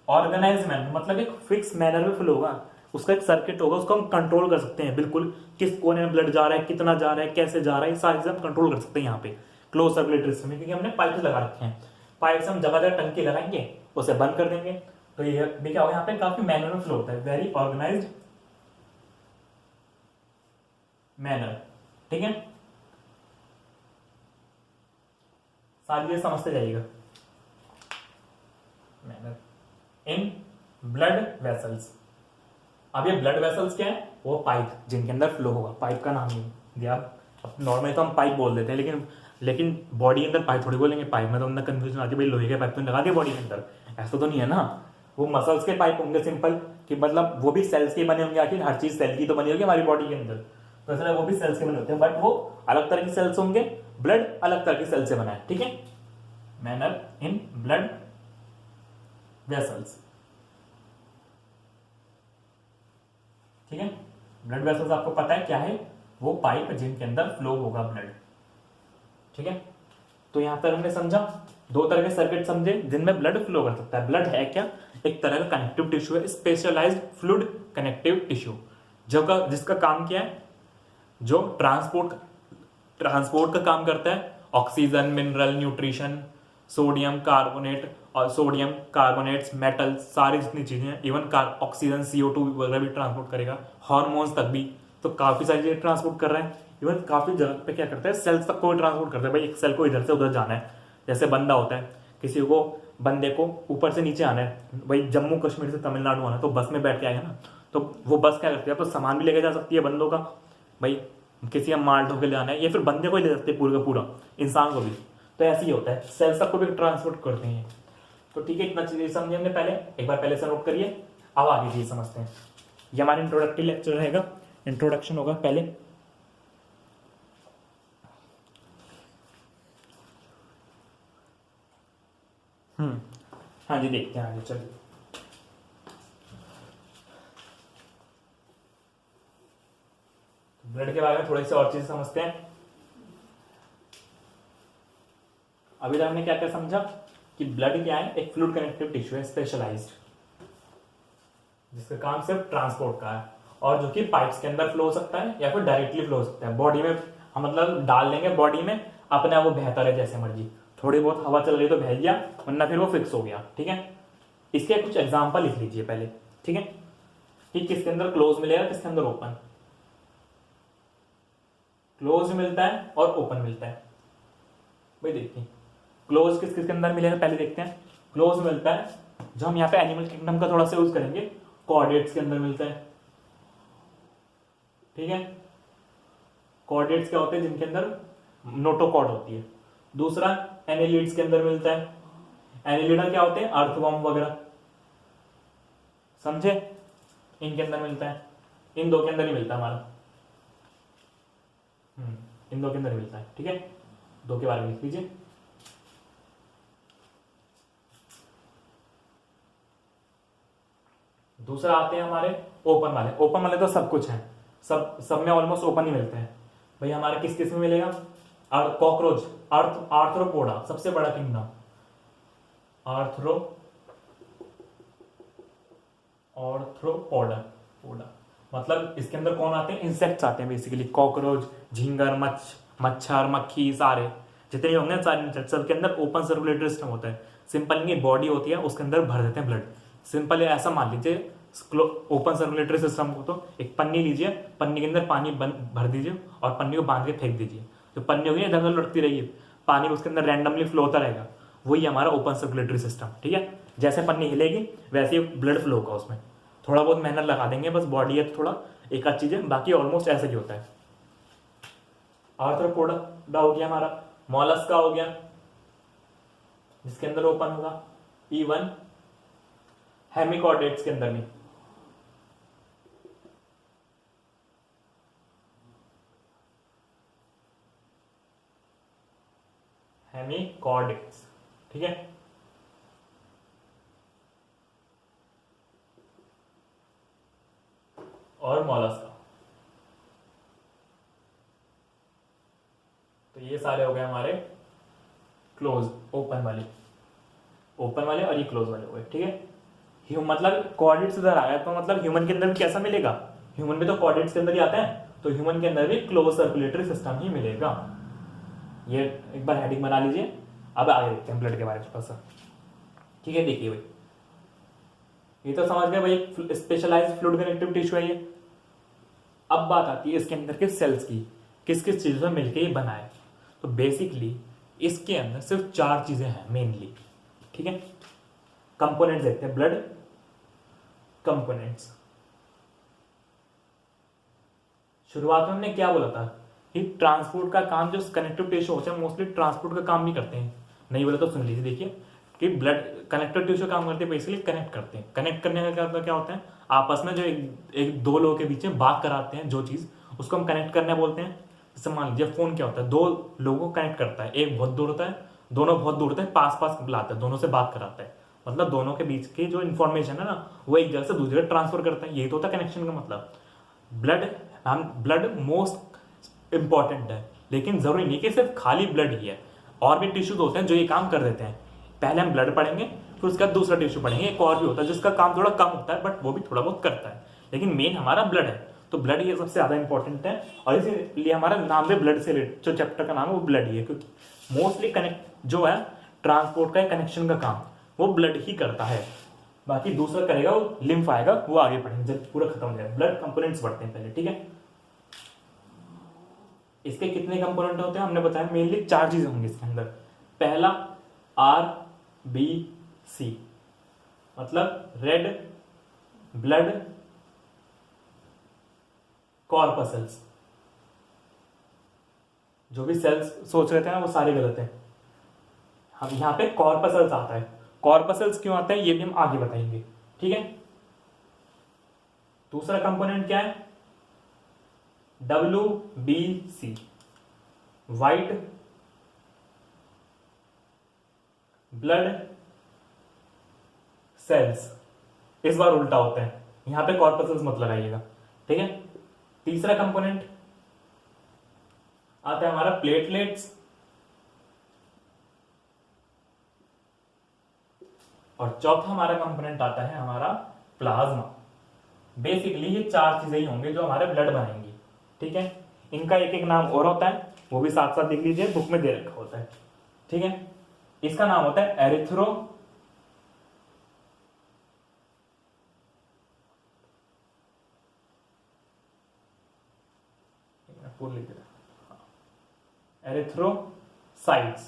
organize manner, मतलब एक फिक्स मैनर में फ्लो होगा, उसका एक सर्किट होगा, उसको हम कंट्रोल कर सकते हैं बिल्कुल, किस कोने में ब्लड जा रहा है, कितना जा रहा है, कैसे जा रहा है, सारी चीजें हम कंट्रोल कर सकते हैं यहाँ पे क्लोज सर्कुलेटरी सिस्टम में, क्योंकि हमने पाइप लगा रखे हैं। पाइप से हम जगह जगह टंकी लगाएंगे, उसे बंद कर देंगे, तो ये भी क्या होगा, यहाँ पे काफी मैनर में फ्लो होता है, वेरी ऑर्गेनाइज्ड मैनर, ठीक है। सारी चीजें समझते जाइएगा। मैनर इन ब्लड वेसल्स, अब ये ब्लड वेसल्स क्या है, वो पाइप जिनके अंदर फ्लो होगा, पाइप का नाम नहीं दिया, अब नॉर्मली तो हम पाइप बोल देते हैं, लेकिन बॉडी के अंदर पाइप थोड़ी बोलेंगे, पाइप में तो अंदर कंफ्यूजन आती है, भाई लोहे के पाइप तो लगा दिया बॉडी के अंदर, ऐसा तो नहीं है ना, वो मसल्स के पाइप होंगे सिंपल, कि मतलब वो भी सेल्स के बने होंगे, आखिर हर चीज सेल की तो बनी होगी हमारी बॉडी के अंदर, तो इसलिए वो भी सेल्स के बने होते हैं, बट वो अलग तरह की सेल्स होंगे, ब्लड अलग तरह की सेल से बना है, ठीक है। मैनर इन ब्लड वेसल्स, ठीक है। ब्लड वेसल्स आपको पता है क्या है, वो पाइप जिनके अंदर फ्लो होगा ब्लड, ठीक है। तो यहां पर हमने समझा दो तरह के सर्किट समझे जिनमें ब्लड फ्लो कर सकता है। ब्लड है क्या, एक तरह का कनेक्टिव टिश्यू है, स्पेशलाइज्ड फ्लूइड कनेक्टिव टिश्यू, जिसका काम क्या है, जो ट्रांसपोर्ट का काम करता है, oxygen, mineral, nutrition, sodium carbonate और सोडियम कार्बोनेट्स, मेटल, सारी जितनी चीजें हैं, इवन ऑक्सीजन, CO2 वगैरह भी ट्रांसपोर्ट करेगा, हार्मोन्स तक भी, तो काफी सारी चीजें ट्रांसपोर्ट कर रहे हैं। इवन काफी जगह पे क्या करता है, सेल्स तक को ट्रांसपोर्ट करता है, भाई एक सेल को इधर से उधर जाना है, जैसे बंदा होता है, किसी को बंदे को ऊपर से नीचे आना है, भाई जम्मू कश्मीर से तमिलनाडु आना है, तो बस में बैठ के आएगा ना, तो वो बस क्या करती है, तो सामान भी लेके जा सकती है बंदों का, भाई किसी का माल ढो के ले आना है, या फिर बंदे को ही ले सकते हैं पूरा का पूरा, इंसान को भी, तो ऐसे ही होता है, सेल्स तक को भी ट्रांसपोर्ट करते हैं। तो ठीक है, इतना चीजें समझे हमने पहले, एक बार पहले से नोट करिए, अब आगे चीज समझते हैं। ये हमारा इंट्रोडक्टरी लेक्चर रहेगा, इंट्रोडक्शन होगा पहले। हाँ जी, देखते हैं आगे, चलिए। ब्लड के बारे में थोड़ी सी और चीज समझते हैं। अभी तक हमने क्या क्या समझा कि ब्लड क्या है, एक फ्लूइड कनेक्टिव टिश्यू है, स्पेशलाइज्ड, जिसका काम सिर्फ ट्रांसपोर्ट का है, और जो कि पाइप्स के अंदर फ्लो हो सकता है या फिर डायरेक्टली फ्लो हो सकता है बॉडी में, हम मतलब डाल देंगे बॉडी में, अपने आप वो बहता रहे जैसे मर्जी, थोड़ी बहुत हवा चल रही तो बह गया, वरना फिर वो फिक्स हो गया, ठीक है। इसके कुछ एग्जाम्पल लिख लीजिए पहले, ठीक है, कि किसके अंदर क्लोज मिलेगा, किसके अंदर ओपन। क्लोज मिलता है और ओपन मिलता है, भाई देखिए क्लोज किस किसके अंदर मिलेगा, पहले देखते हैं। क्लोज मिलता है, जो हम यहाँ पे एनिमल किंगडम का थोड़ा सा यूज करेंगे, कॉर्डेट्स के अंदर मिलता है, ठीक है। कॉर्डेट्स क्या होते हैं, जिनके अंदर नोटोकॉर्ड होती है। दूसरा एनिलिड्स के अंदर मिलता है, एनिलिडा क्या होते हैं, अर्थवॉर्म वगैरह, समझे, इनके अंदर मिलता है, इन दो के अंदर ही मिलता है हमारा, इन दो के अंदर मिलता है, ठीक है। दो के बारे में लिख लीजिए। दूसरा आते हैं हमारे ओपन वाले। ओपन वाले तो सब कुछ है, सब में ऑलमोस्ट ओपन ही मिलते हैं। भाई हमारे किस किस में मिलेगा, कॉकरोच, आर्थ्रोपोडा, सबसे बड़ा किंगडम आर्थ्रोपोडा, मतलब इसके अंदर कौन आते हैं, इंसेक्ट्स आते हैं बेसिकली, कॉकरोच, झिंगर, मच्छर, मक्खी, सारे जितने होंगे सारे इंसेक्ट्स, सबके अंदर ओपन सर्कुलेटरी सिस्टम होता है। सिंपल इनकी बॉडी होती है, उसके अंदर भर देते हैं ब्लड। सिंपल ऐसा मान लीजिए, ओपन सर्कुलेटरी सिस्टम को तो एक पन्नी लीजिए, पन्नी के अंदर पानी भर दीजिए और पन्नी को बांध के फेंक दीजिए, तो पन्नी होगी इधर उधर लुढ़कती रहिए, पानी उसके अंदर रैंडमली फ्लो होता रहेगा, वही हमारा ओपन सर्कुलेटरी सिस्टम, ठीक है। जैसे पन्नी हिलेगी वैसे ही ब्लड फ्लो होगा उसमें, थोड़ा बहुत मेहनत लगा देंगे बस, बॉडी है तो थोड़ा एक आध चीजें, बाकी ऑलमोस्ट ऐसा ही होता है। आर्थ्रोपोडा हो गया हमारा, मॉलस्का हो गया जिसके अंदर ओपन होगा, इवन हेमिकॉर्डेट्स के अंदर नहीं, हेमिकॉर्डिक्स, ठीक है। और मोलस्का। तो ये सारे हो गए हमारे क्लोज, ओपन वाले और ये क्लोज वाले हो गए, ठीक है। मतलब कोऑर्डिनेट्स इधर आया तो मतलब ह्यूमन के अंदर भी कैसा मिलेगा, ह्यूमन में तो कोऑर्डिनेट्स के अंदर ही आते हैं, तो ह्यूमन के अंदर भी क्लोज सर्कुलेटरी सिस्टम ही मिलेगा। ये एक बार हेडिंग बना लीजिए। अब आगे देखते हैं ब्लड के बारे में थोड़ा सा, ठीक है। देखिए भाई, ये तो समझ गए भाई, स्पेशलाइज्ड फ्लूइड कनेक्टिव टिश्यू है ये। अब बात आती है इसके अंदर के सेल्स की, किस किस चीजों से मिलकर ये बना है। तो बेसिकली इसके अंदर सिर्फ 4 चीजें हैं मेनली, ठीक है। कंपोनेंट्स देखते हैं, ब्लड कंपोनेंट्स। शुरुआत में हमने क्या बोला था कि ट्रांसपोर्ट का काम, जो कनेक्टिव टिश्यू होते हैं मोस्टली ट्रांसपोर्ट का काम नहीं करते हैं। नहीं बोला तो सुन लीजिए, देखिए कि ब्लड कनेक्टिव टिश्यू काम करते हैं, बेसिकली कनेक्ट करते हैं। कनेक्ट करने का क्या होता है, आपस में जो एक दो लोगों के बीच में बात कराते हैं जो चीज, उसको हम कनेक्ट करने बोलते हैं। जैसे मान लीजिए फोन क्या होता है, 2 लोगों को कनेक्ट करता है, एक बहुत दूर होता है, दोनों बहुत दूर होते हैं, पास पास बुलाता है, दोनों से बात कराता है। मतलब दोनों के बीच की जो इन्फॉर्मेशन है ना, वो एक जगह से दूसरी जगह ट्रांसफर करता है। यही तो होता है कनेक्शन का मतलब। ब्लड मोस्ट इंपॉर्टेंट है, लेकिन जरूरी नहीं कि सिर्फ खाली ब्लड ही है, और भी टिश्यूज होते हैं जो ये काम कर देते हैं। पहले हम ब्लड पढ़ेंगे, फिर उसका दूसरा टिश्यू पढ़ेंगे, एक और भी होता है जिसका काम थोड़ा कम होता है, बट वो भी थोड़ा बहुत करता है, लेकिन मेन हमारा ब्लड है। तो ब्लड ये सबसे ज्यादा इंपॉर्टेंट है, और इसीलिए हमारा नाम भी ब्लड से रिलेटेड, जो चैप्टर का नाम है वो ब्लड ही है, क्योंकि मोस्टली कनेक्ट जो है ट्रांसपोर्ट का कनेक्शन का काम वो ब्लड ही करता है। बाकी दूसरा करेगा वो लिम्फ आएगा, वो आगे पढ़ेंगे जब पूरा खत्म हो जाएगा। ब्लड कंपोनेंट्स पढ़ते हैं पहले, ठीक है। इसके कितने कंपोनेंट होते हैं हमने बताया, मेनली 4 चीजें होंगी इसके अंदर। पहला RBC, मतलब रेड ब्लड कॉर्पसल्स। जो भी सेल्स सोच रहे थे ना वो सारे गलत है। हम यहां पे कॉर्पसल्स आता है। कॉर्पसल्स क्यों आता है ये भी हम आगे बताएंगे, ठीक है। दूसरा कंपोनेंट क्या है, WBC, वाइट ब्लड सेल्स। इस बार उल्टा होता है, यहां पे कॉर्पसल्स मत लगाइएगा, ठीक है। तीसरा कंपोनेंट आता है हमारा प्लेटलेट्स, और चौथा हमारा कंपोनेंट आता है हमारा प्लाज्मा। बेसिकली ये 4 चीजें ही होंगी जो हमारे ब्लड बनाएंगी, ठीक है। इनका एक एक नाम और होता है, वो भी साथ साथ लिख लीजिए, बुक में दे रखा होता है, ठीक है। इसका नाम होता है एरिथ्रो एरिथ्रोसाइट्स,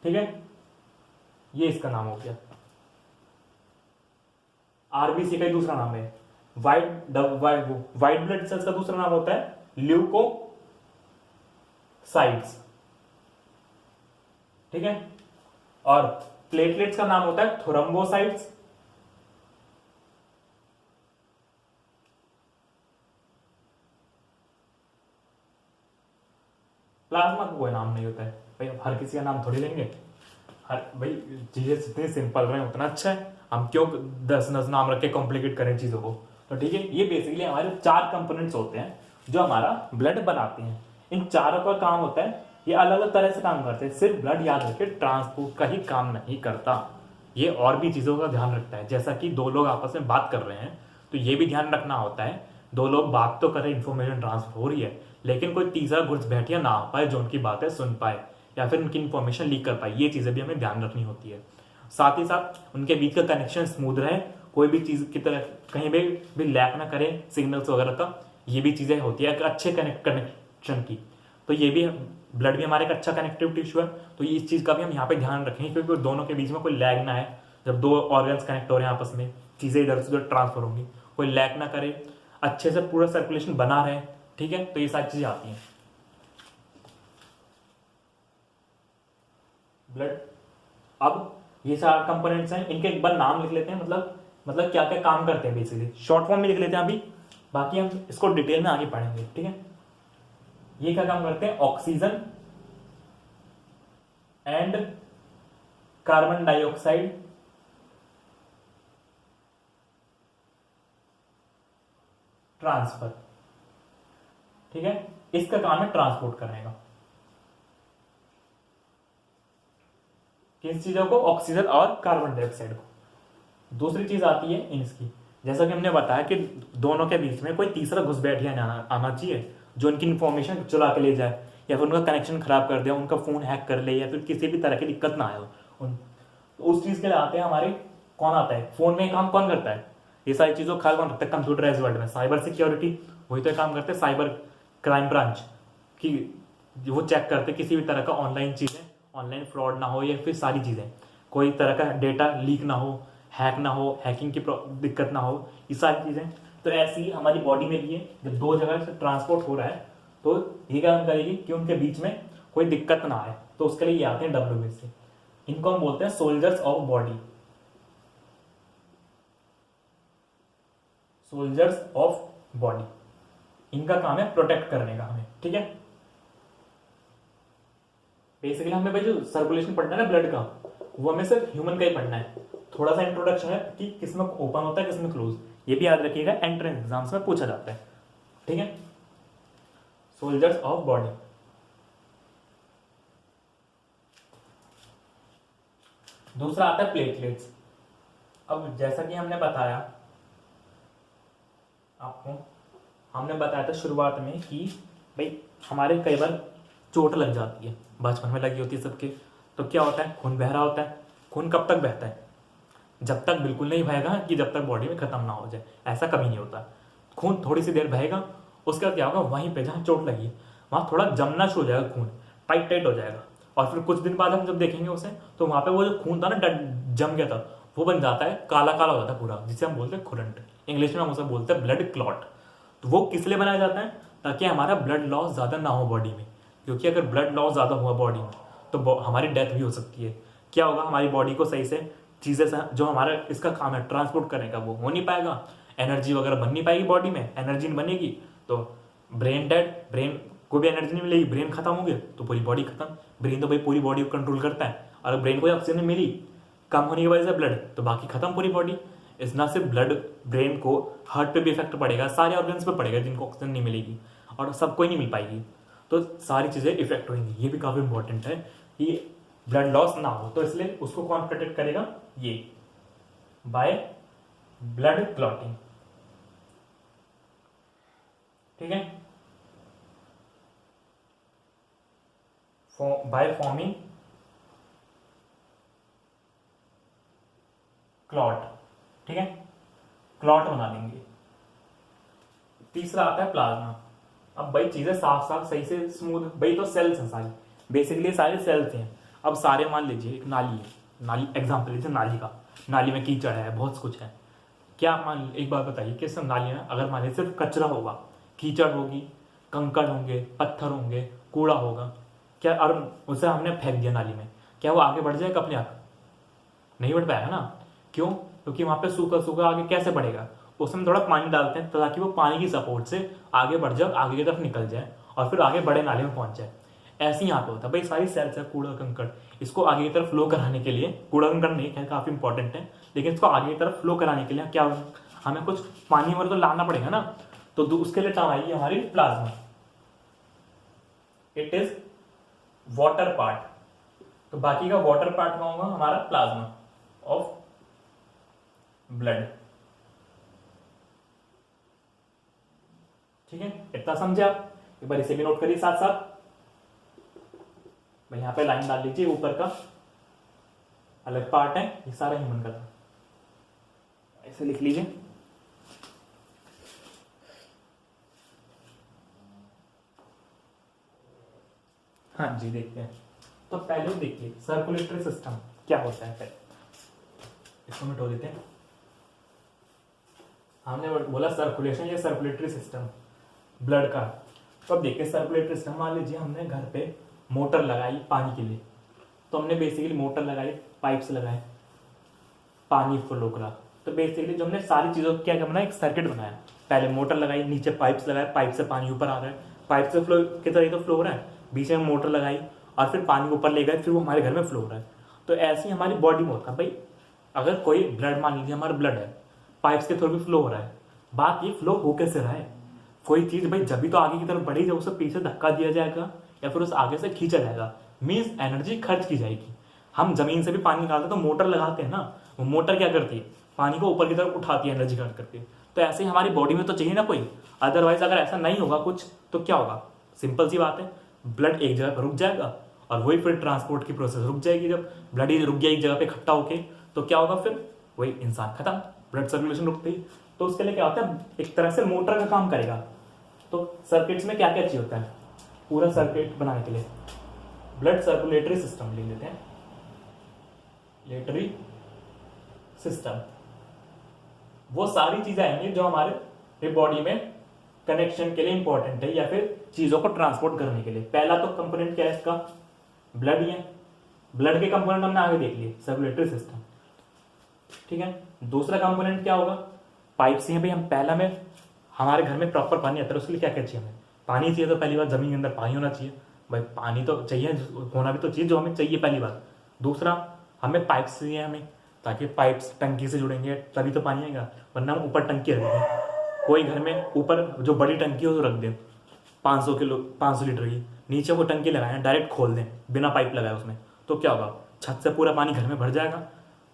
ठीक है। ये इसका नाम हो गया। RBC का ही दूसरा नाम है वाइट ब्लड सेल्स का दूसरा नाम होता है ल्यूकोसाइट्स, ठीक है। और प्लेटलेट्स का नाम होता है थ्रोम्बोसाइट्स, प्लाज्मा का कोई नाम नहीं होता है भाई। अब हर किसी का नाम थोड़ी लेंगे, हर भाई चीजें जितनी सिंपल रहे उतना अच्छा है। हम क्यों 10 नाम रख के कॉम्प्लिकेट करें चीजों को। तो ठीक है, ये बेसिकली हमारे 4 कंपोनेंट्स होते हैं जो हमारा ब्लड बनाते हैं। इन चारों का काम होता है, ये अलग अलग तरह से काम करते हैं। सिर्फ ब्लड याद रखिए ट्रांसपोर्ट का ही काम नहीं करता, ये और भी चीजों का ध्यान रखता है। जैसा कि 2 लोग आपस में बात कर रहे हैं तो ये भी ध्यान रखना होता है, 2 लोग बात तो करें, इंफॉर्मेशन ट्रांसफर हो रही है, लेकिन कोई तीसरा घुस बैठिया ना आ पाए जो उनकी बातें सुन पाए या फिर उनकी इंफॉर्मेशन लीक कर पाए। ये चीजें भी हमें ध्यान रखनी होती है। साथ ही साथ उनके बीच का कनेक्शन स्मूथ रहे, कोई भी चीज की तरह कहीं भी लैक ना करे सिग्नल्स वगैरह का। ये भी चीजें होती है अच्छे कनेक्शन की। तो ये भी ब्लड भी हमारे एक अच्छा कनेक्टिव टिश्यू है, तो इस चीज का भी हम यहाँ पे ध्यान रखेंगे, क्योंकि दोनों के बीच में कोई लैग ना है। जब 2 ऑर्गन्स कनेक्ट हो रहे हैं आपस में, चीजें इधर से उधर ट्रांसफर होंगी, कोई लैग ना करे, अच्छे से पूरा सर्कुलेशन बना रहे, ठीक है। तो ये सारी चीजें आती हैं ब्लड। अब ये 4 कंपोनेंट्स हैं, इनके एक बार नाम लिख लेते हैं, मतलब क्या क्या काम करते हैं बेसिकली, शॉर्ट फॉर्म में लिख लेते हैं अभी, बाकी हम इसको डिटेल में आगे पढ़ेंगे, ठीक है। ये क्या काम करते हैं, oxygen and carbon dioxide transfer. ठीक है, इसका काम है ट्रांसपोर्ट करने का। किस चीजों को? ऑक्सीजन और कार्बन डाइऑक्साइड को। दूसरी चीज आती है इसकी, जैसा कि हमने बताया कि दोनों के बीच में कोई तीसरा घुसपैठिया आना चाहिए जो उनकी इंफॉर्मेशन चुरा के ले जाए, या फिर उनका कनेक्शन खराब कर दे, उनका फोन हैक कर ले, या फिर किसी भी तरह की दिक्कत ना आए तो उस चीज के लिए आते हैं हमारे, कौन आता है फोन में काम कौन करता है? ये सारी चीजों का ख्याल कौन रखता है? कंप्यूटराइज वर्ल्ड में साइबर सिक्योरिटी, वही तो काम करते हैं, साइबर क्राइम ब्रांच की। वो चेक करते किसी भी तरह का ऑनलाइन चीजें, ऑनलाइन फ्रॉड ना हो, या फिर सारी चीजें कोई तरह का डेटा लीक ना हो, हैक ना हो, हैकिंग की दिक्कत ना हो, ये सारी चीजें। तो ऐसी ही हमारी बॉडी में भी है, जब दो जगह से ट्रांसपोर्ट हो रहा है तो ये काम करेगी कि उनके बीच में कोई दिक्कत ना आए, तो उसके लिए ये आते हैं डब्ल्यू से। इनको हम बोलते हैं soldiers of body, soldiers of body. इनका काम है प्रोटेक्ट करने का हमें। ठीक है, बेसिकली हमें भाई जो सर्कुलेशन पढ़ना है ना ब्लड का, वो हमें सिर्फ ह्यूमन का ही पढ़ना है। थोड़ा सा इंट्रोडक्शन है कि किसमें ओपन होता है किसमें क्लोज, ये भी याद रखिएगा, एंट्रेंस एग्जाम्स में पूछा जाता है। ठीक है, सोल्जर्स ऑफ बॉडी। दूसरा आता है प्लेटलेट्स। अब जैसा कि हमने बताया आपको, हमने बताया था शुरुआत में कि भाई हमारे कई बार चोट लग जाती है, बचपन में लगी होती है सबके, तो क्या होता है? खून बह रहा होता है। खून कब तक बहता है? जब तक बिल्कुल नहीं बहेगा कि जब तक बॉडी में खत्म ना हो जाए, ऐसा कभी नहीं होता। खून थोड़ी सी देर बहेगा, उसके बाद क्या होगा? वहीं पे जहाँ चोट लगी वहाँ थोड़ा जमना शुरू हो जाएगा, खून टाइट टाइट हो जाएगा, और फिर कुछ दिन बाद हम जब देखेंगे उसे, तो वहाँ पे वो जो खून था ना जम गया था, वो बन जाता है काला काला हो जाता है पूरा, जिसे हम बोलते हैं खुरंट। इंग्लिश में हम उसे बोलते हैं ब्लड क्लॉट। तो वो किस लिए बनाया जाता है? ताकि हमारा ब्लड लॉस ज़्यादा ना हो बॉडी में, क्योंकि अगर ब्लड लॉस ज़्यादा हुआ बॉडी में तो हमारी डेथ भी हो सकती है। क्या होगा? हमारी बॉडी को सही से चीज़ें जो हमारा इसका काम है ट्रांसपोर्ट करने का, वो हो नहीं पाएगा, एनर्जी वगैरह बन नहीं पाएगी बॉडी में, एनर्जी नहीं बनेगी तो ब्रेन डेड, ब्रेन को भी एनर्जी नहीं मिलेगी, ब्रेन खत्म हो गया तो पूरी बॉडी खत्म। ब्रेन तो भाई पूरी बॉडी को कंट्रोल करता है, और ब्रेन को ऑक्सीजन नहीं मिली कम होने की वजह से ब्लड, तो बाकी खत्म पूरी बॉडी। इस ना सिर्फ ब्लड, ब्रेन को हार्ट पे भी इफेक्ट पड़ेगा, सारे ऑर्गन्स पे पड़ेगा जिनको ऑक्सीजन नहीं मिलेगी, और सबको ही नहीं मिल पाएगी, तो सारी चीज़ें इफेक्ट होंगी। ये भी काफ़ी इंपॉर्टेंट है कि ब्लड लॉस ना हो, तो इसलिए उसको कौन प्रोटेक्ट करेगा? ये बाय ब्लड क्लॉटिंग। ठीक है, बाय फॉर्मिंग क्लॉट। ठीक है, क्लॉट बना लेंगे। तीसरा आता है प्लाज्मा। अब भाई चीजें साफ साफ सही से स्मूथ, भाई तो सेल्स हैं सारी, बेसिकली सारे सेल्स हैं। अब सारे मान लीजिए एक नाली है, नाली एग्जाम्पल लीजिए नाली का, नाली में कीचड़ है, बहुत कुछ है। क्या मान, एक बात बताइए कि सब नाली में अगर मान लीजिए सिर्फ कचरा होगा, कीचड़ होगी, कंकड़ होंगे, पत्थर होंगे, कूड़ा होगा, क्या और उसे हमने फेंक दिया नाली में, क्या वो आगे बढ़ जाएगा अपने आप? नहीं बढ़ पाएगा ना। क्यों? क्योंकि वहां पे सूखा सूखा आगे कैसे बढ़ेगा? उसमें थोड़ा पानी डालते हैं ताकि वो पानी की सपोर्ट से आगे बढ़ जाए, आगे की तरफ निकल जाए, और फिर आगे बड़े नाले में पहुंच जाए। ऐसे ही यहाँ पे होता है भाई, सारी सेल्स है कूड़ा कंकड़, इसको आगे की तरफ फ्लो कराने के लिए, कूड़ा कंकड़ नहीं है काफी इंपॉर्टेंट है, लेकिन इसको आगे की तरफ फ्लो कराने के लिए क्या हमें कुछ पानी वगैरह तो लाना पड़ेगा ना, तो उसके लिए काम आएगी हमारी plasma. It is water part, तो बाकी का वाटर पार्ट का होगा हमारा प्लाज्मा ऑफ ब्लड। ठीक है, इतना समझे आप? एक बार इसे भी नोट करिए साथ साथ। भाई यहां पे लाइन डाल लीजिए, ऊपर का अलग पार्ट है, ये सारा ह्यूमन का था, ऐसे लिख लीजिए। हाँ जी, देखते हैं। तो पहले देखिए सर्कुलेटरी सिस्टम क्या होता है, पहले इसको मिटो देते हैं। हमने बोला सर्कुलेशन या सर्कुलेटरी सिस्टम ब्लड का। तो अब देखिए सर्कुलेटरी सिस्टम, मान लीजिए हमने घर पे मोटर लगाई पानी के लिए, तो हमने बेसिकली मोटर लगाई, पाइप्स लगाए, पानी फ्लो करा। तो बेसिकली जो हमने सारी चीज़ों क्या क्या बनाया, एक सर्किट बनाया। पहले मोटर लगाई, नीचे पाइप्स लगाए, पाइप से पानी ऊपर आ रहा है, पाइप से फ्लो की तरह तो फ्लो हो रहा है, बीच में मोटर लगाई, और फिर पानी को ऊपर ले गए, फिर वो हमारे घर में फ्लो हो रहा है। तो ऐसे ही हमारी बॉडी में होता है भाई। अगर कोई ब्लड, मान लीजिए हमारा ब्लड है, पाइप्स के थ्रू भी फ्लो हो रहा है, बात ये फ्लो हो कैसे रहा है। कोई चीज भाई जब भी तो आगे की तरफ बढ़ी, जब उसे पीछे धक्का दिया जाएगा या फिर उस आगे से खींचा जाएगा, मीन्स एनर्जी खर्च की जाएगी। हम जमीन से भी पानी निकालते तो मोटर लगाते हैं ना, वो मोटर क्या करती है, पानी को ऊपर की तरफ उठाती है एनर्जी खर्च करके। तो ऐसे ही हमारी बॉडी में तो चाहिए ना कोई, अदरवाइज अगर ऐसा नहीं होगा कुछ तो क्या होगा, सिंपल सी बात है, ब्लड एक जगह पर रुक जाएगा और वही फिर ट्रांसपोर्ट की प्रोसेस रुक जाएगी। जब ब्लड ही रुक गया एक जगह पे इकट्ठा होके, तो क्या होगा, फिर वही इंसान खत्म, ब्लड सर्कुलेशन रुक गई। तो उसके लिए क्या होता है, एक तरह से मोटर का काम करेगा। तो सर्किट्स में क्या क्या चाहिए होता है, पूरा सर्किट बनाने के लिए ब्लड सर्कुलेटरी सिस्टम ले लेते हैं, लेटरी सिस्टम। वो सारी चीजें आएंगी जो हमारे बॉडी में कनेक्शन के लिए इंपॉर्टेंट है या फिर चीजों को ट्रांसपोर्ट करने के लिए। पहला तो कंपोनेंट क्या है इसका, ब्लड ही है। ब्लड के कंपोनेंट हमने आगे देख लिए, सर्कुलेटरी सिस्टम, ठीक है। दूसरा कंपोनेंट क्या होगा, पाइप्स ही है भाई। हम पहला में हमारे घर में प्रॉपर पानी आता है, उसके लिए क्या क्या चाहिए हमें, पानी चाहिए। तो पहली बात जमीन के अंदर पानी होना चाहिए भाई, पानी तो चाहिए, होना भी तो चाहिए जो हमें चाहिए, पहली बात। दूसरा हमें पाइप्स चाहिए हमें, ताकि पाइप्स टंकी से जुड़ेंगे तभी तो पानी आएगा, वरना हम ऊपर टंकी रख दें। कोई घर में ऊपर जो बड़ी टंकी हो तो रख दें 500 लीटर की, नीचे वो टंकी लगाएं, डायरेक्ट खोल दें बिना पाइप लगाए उसमें, तो क्या होगा, छत से पूरा पानी घर में भर जाएगा,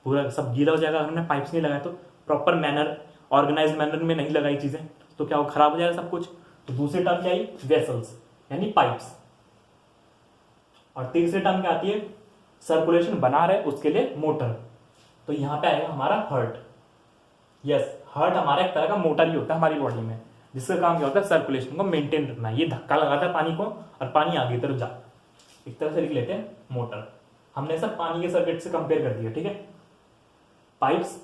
पूरा सब गीला हो जाएगा। हमने पाइप्स नहीं लगाए तो प्रॉपर मैनर, ऑर्गेनाइज मैनर में नहीं लगाई चीजें, तो क्या हो, खराब हो जाएगा सब कुछ। तो दूसरी टर्म क्या आई, वेसल्स यानी पाइप्स। और तीसरी टर्म क्या आती है, सर्कुलेशन बना रहे उसके लिए मोटर। तो यहां पे आएगा हमारा हार्ट। यस, हार्ट हमारा एक तरह का मोटर ही होता है हमारी बॉडी में, जिसका काम क्या होता है, सर्कुलेशन को मेंटेन रखना। ये धक्का लगाता है पानी को और पानी आगे की तरफ जा, एक तरह से लिख लेते हैं मोटर। हमने सब पानी के सर्किट से कंपेयर कर दिया, ठीक है। पाइप्स